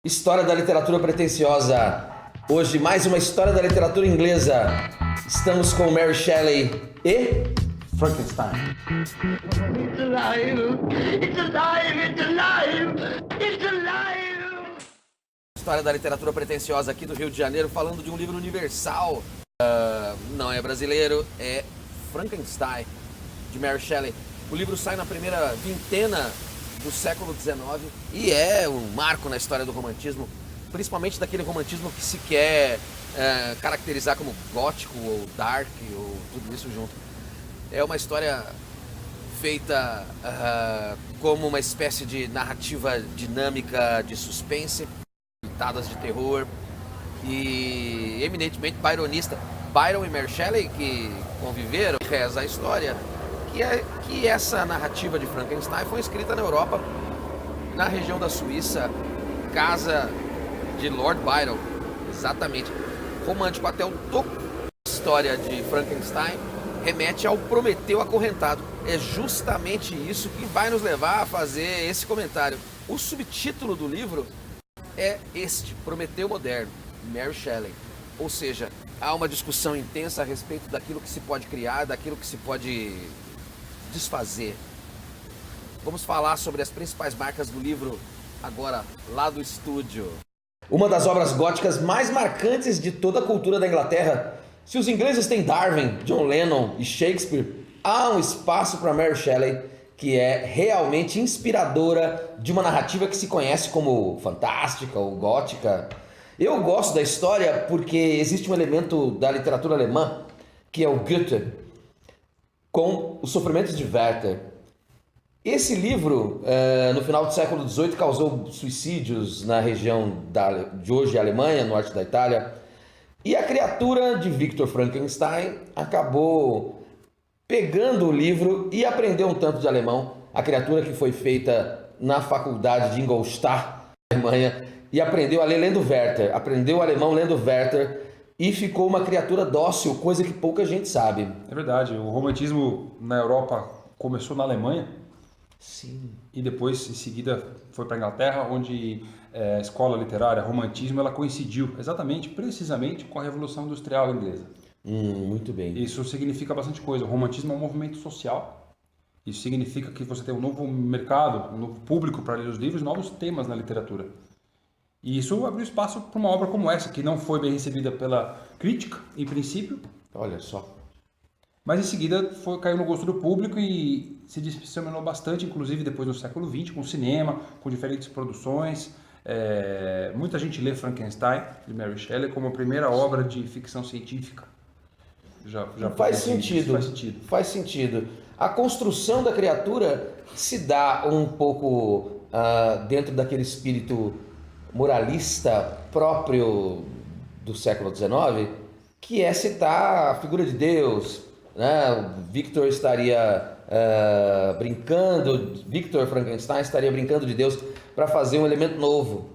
História da literatura pretensiosa. Hoje, mais uma história da literatura inglesa. Estamos com Mary Shelley e Frankenstein. It's alive! It's alive! It's alive! It's alive! História da literatura pretensiosa aqui do Rio de Janeiro, falando de um livro universal. Não é brasileiro, é Frankenstein, de Mary Shelley. O livro sai na primeira vintena do século XIX e é um marco na história do romantismo, principalmente daquele romantismo que se quer caracterizar como gótico ou dark ou tudo isso junto. É uma história feita como uma espécie de narrativa dinâmica de suspense, pitadas de terror e eminentemente byronista. Byron e Mary Shelley, que conviveram, reza a história que essa narrativa de Frankenstein foi escrita na Europa, na região da Suíça, casa de Lord Byron, exatamente. Romântico até o topo. A história de Frankenstein remete ao Prometeu acorrentado. É justamente isso que vai nos levar a fazer esse comentário. O subtítulo do livro é este, Prometeu Moderno, Mary Shelley. Ou seja, há uma discussão intensa a respeito daquilo que se pode criar, daquilo que se pode desfazer. Vamos falar sobre as principais marcas do livro agora, lá do estúdio. Uma das obras góticas mais marcantes de toda a cultura da Inglaterra. Se os ingleses têm Darwin, John Lennon e Shakespeare, há um espaço para Mary Shelley que é realmente inspiradora de uma narrativa que se conhece como fantástica ou gótica. Eu gosto da história porque existe um elemento da literatura alemã que é o Goethe, com Os Sofrimentos de Werther. Esse livro, no final do século XVIII, causou suicídios na região de hoje Alemanha, norte da Itália. E a criatura de Victor Frankenstein acabou pegando o livro e aprendeu um tanto de alemão. A criatura que foi feita na faculdade de Ingolstadt, Alemanha, e aprendeu a ler lendo Werther. Aprendeu alemão lendo Werther. E ficou uma criatura dócil, coisa que pouca gente sabe. É verdade, o romantismo na Europa começou na Alemanha. Sim. E depois, em seguida, foi para a Inglaterra, onde a escola literária, romantismo, ela coincidiu exatamente, precisamente, com a Revolução Industrial Inglesa. Muito bem. Isso significa bastante coisa. O romantismo é um movimento social. Isso significa que você tem um novo mercado, um novo público para ler os livros, novos temas na literatura. E isso abriu espaço para uma obra como essa, que não foi bem recebida pela crítica, em princípio. Olha só. Mas em seguida caiu no gosto do público e se disseminou bastante, inclusive depois no século XX, com cinema, com diferentes produções. Muita gente lê Frankenstein, de Mary Shelley, como a primeira obra de ficção científica. Faz sentido. Faz sentido. A construção da criatura se dá um pouco dentro daquele espírito moralista próprio do século XIX, que é citar a figura de Deus, né? Victor Frankenstein estaria brincando de Deus para fazer um elemento novo.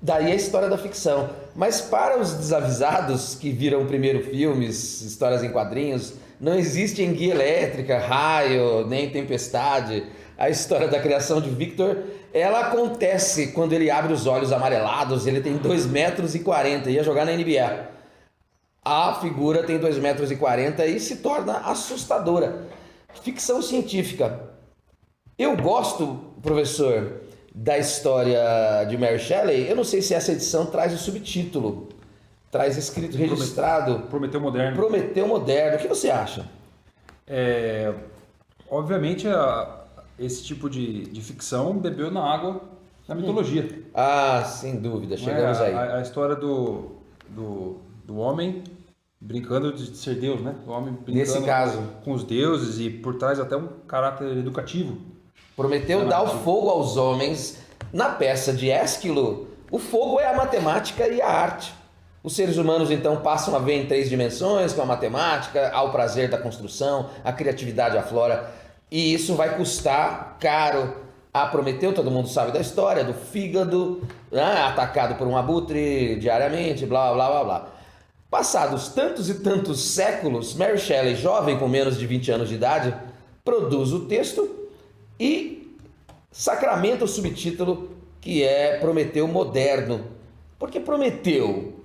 Daí a história da ficção. Mas para os desavisados que viram primeiro filmes, histórias em quadrinhos, não existe enguia elétrica, raio, nem tempestade. A história da criação de Victor, ela acontece quando ele abre os olhos amarelados. Ele tem 2,40 metros, ia jogar na NBA. A figura tem 2,40 metros e se torna assustadora. Ficção científica. Eu gosto, professor, da história de Mary Shelley. Eu não sei se essa edição traz o subtítulo, traz escrito, registrado. Prometeu Moderno. Prometeu Moderno. O que você acha? Obviamente, esse tipo de ficção bebeu na água da mitologia. Sem dúvida, chegamos aí. A história do homem brincando de ser Deus, né? O homem brincando Nesse caso, com os deuses e por trás até um caráter educativo. Prometeu dar o fogo aos homens. Na peça de Ésquilo, o fogo é a matemática e a arte. Os seres humanos então passam a ver em 3 dimensões com a matemática, ao prazer da construção, a criatividade aflora. E isso vai custar caro a Prometeu. Todo mundo sabe da história do fígado, né, atacado por um abutre diariamente, blá blá blá blá. Passados tantos e tantos séculos, Mary Shelley, jovem com menos de 20 anos de idade, produz o texto e sacramenta o subtítulo que é Prometeu moderno. Por que Prometeu?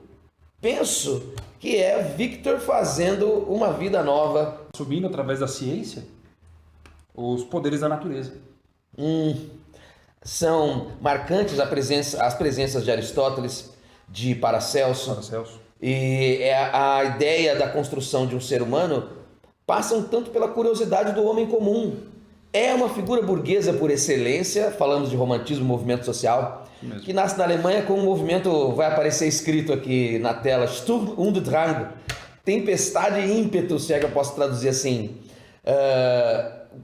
Penso que é Victor fazendo uma vida nova. Subindo através da ciência os poderes da natureza. São marcantes as presenças de Aristóteles, de Paracelso. E a ideia da construção de um ser humano passa um tanto pela curiosidade do homem comum. É uma figura burguesa por excelência, falamos de romantismo, movimento social, que nasce na Alemanha com um movimento, vai aparecer escrito aqui na tela, Sturm und Drang, tempestade e ímpeto, se é que eu posso traduzir assim,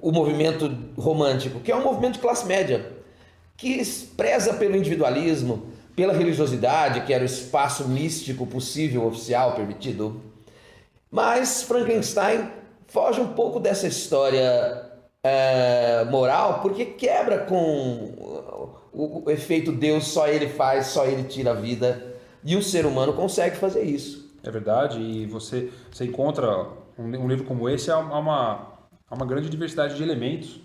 o movimento romântico, que é um movimento de classe média, que preza pelo individualismo, pela religiosidade, que era o espaço místico possível, oficial, permitido. Mas Frankenstein foge um pouco dessa história moral, porque quebra com o efeito Deus, só ele faz, só ele tira a vida, e o ser humano consegue fazer isso. É verdade, e você encontra um livro como esse, há uma grande diversidade de elementos,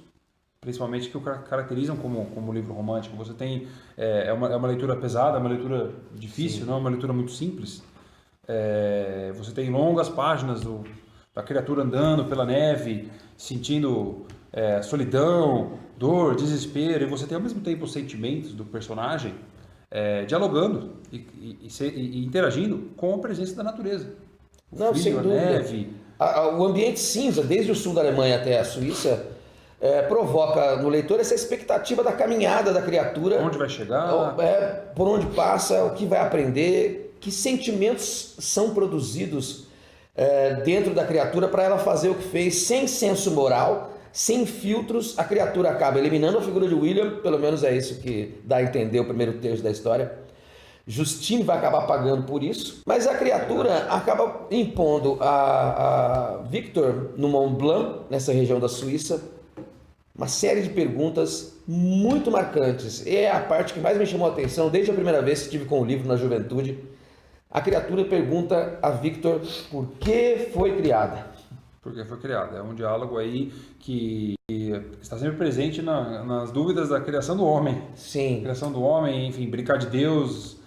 principalmente que o caracterizam como livro romântico. Você tem é uma leitura pesada, é uma leitura difícil, não é uma leitura muito simples. Você tem longas páginas da criatura andando pela neve, sentindo solidão, dor, desespero, e você tem ao mesmo tempo os sentimentos do personagem dialogando e interagindo com a presença da natureza. O frio, a neve. O ambiente cinza, desde o sul da Alemanha até a Suíça, provoca no leitor essa expectativa da caminhada da criatura. Onde vai chegar? Por onde passa, o que vai aprender, que sentimentos são produzidos dentro da criatura para ela fazer o que fez, sem senso moral, sem filtros. A criatura acaba eliminando a figura de William, pelo menos é isso que dá a entender o primeiro terço da história. Justine vai acabar pagando por isso, mas a criatura acaba impondo a Victor no Mont Blanc, nessa região da Suíça, uma série de perguntas muito marcantes. E é a parte que mais me chamou a atenção desde a primeira vez que estive com o livro na juventude. A criatura pergunta a Victor por que foi criada. Por que foi criada. É um diálogo aí que está sempre presente nas dúvidas da criação do homem. Sim. Criação do homem, enfim, brincar de Deus,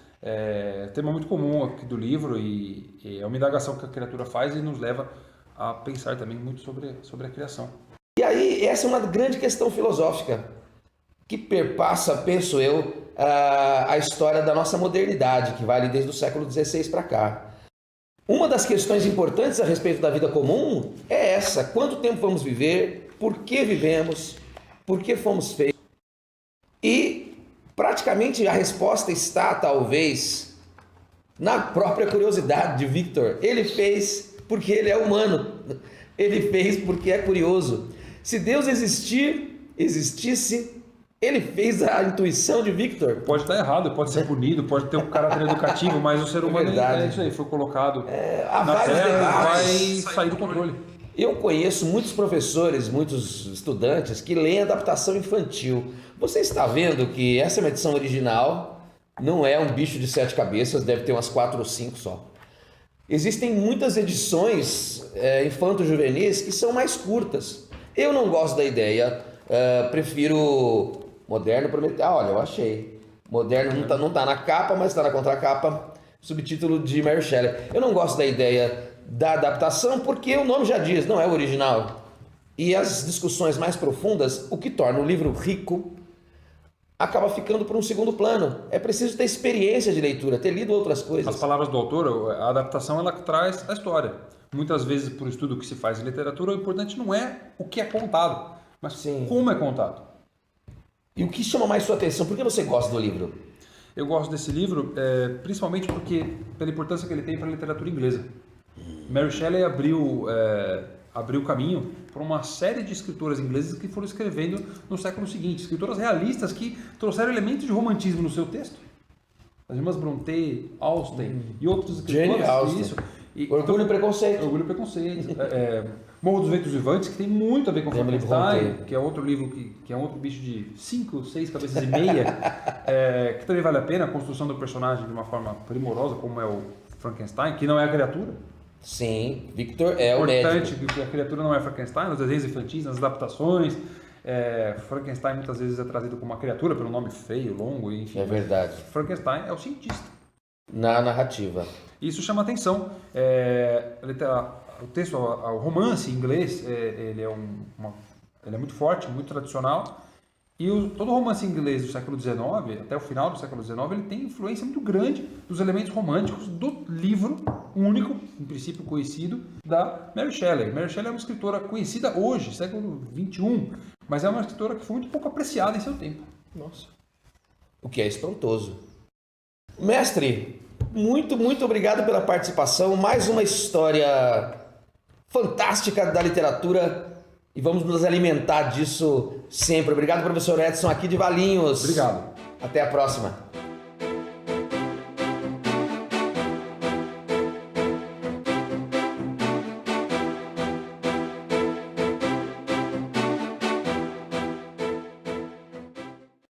tema muito comum aqui do livro, e é uma indagação que a criatura faz e nos leva a pensar também muito sobre a criação. E aí, essa é uma grande questão filosófica que perpassa, penso eu, a história da nossa modernidade, que vai ali desde o século XVI para cá. Uma das questões importantes a respeito da vida comum é essa: quanto tempo vamos viver, por que vivemos, por que fomos feitos? E praticamente a resposta está, talvez, na própria curiosidade de Victor. Ele fez porque ele é humano, ele fez porque é curioso. Se Deus existisse, ele fez a intuição de Victor. Pode estar errado, pode ser punido, pode ter um caráter educativo, mas o ser humano é isso aí, foi colocado na Terra e vai sair do controle. Eu conheço muitos professores, muitos estudantes que leem adaptação infantil. Você está vendo que essa é uma edição original, não é um bicho de 7 cabeças, deve ter umas 4 ou 5 só. Existem muitas edições infanto-juvenis que são mais curtas. Eu não gosto da ideia, prefiro moderno. Olha, eu achei. Moderno não tá na capa, mas está na contracapa, subtítulo de Mary Shelley. Eu não gosto da ideia da adaptação porque o nome já diz, não é o original. E as discussões mais profundas, o que torna o livro rico, acaba ficando por um segundo plano. É preciso ter experiência de leitura, ter lido outras coisas. As palavras do autor, a adaptação, ela traz a história. Muitas vezes, por estudo que se faz em literatura, o importante não é o que é contado, mas como é contado. E o que chama mais sua atenção? Por que você gosta do livro? Eu gosto desse livro principalmente pela importância que ele tem para a literatura inglesa. Mary Shelley abriu caminho para uma série de escritoras inglesas que foram escrevendo no século seguinte. Escritoras realistas que trouxeram elementos de romantismo no seu texto. As irmãs Brontë, Austen e outros escritores. Jane Austen. Orgulho e Preconceito. Orgulho e Preconceito. Morro dos Ventos Vivantes, que tem muito a ver com Frankenstein, que é outro livro que é um outro bicho de 5, 6 cabeças e meia, que também vale a pena, a construção do personagem de uma forma primorosa, como é o Frankenstein, que não é a criatura. Sim, Victor é o médico. Importante que a criatura não é Frankenstein, nos desenhos infantis, nas adaptações, Frankenstein muitas vezes é trazido como uma criatura pelo nome feio, longo, enfim. É verdade. Frankenstein é o cientista. Na narrativa. Isso chama atenção. O texto, o romance em inglês, ele é muito forte, muito tradicional. E todo romance inglês do século XIX, até o final do século XIX, ele tem influência muito grande dos elementos românticos do livro único, em princípio conhecido, da Mary Shelley. Mary Shelley é uma escritora conhecida hoje, século XXI, mas é uma escritora que foi muito pouco apreciada em seu tempo. Nossa. O que é espantoso. Mestre, muito, muito obrigado pela participação. Mais uma história fantástica da literatura. E vamos nos alimentar disso sempre. Obrigado, professor Edson, aqui de Valinhos. Obrigado. Até a próxima.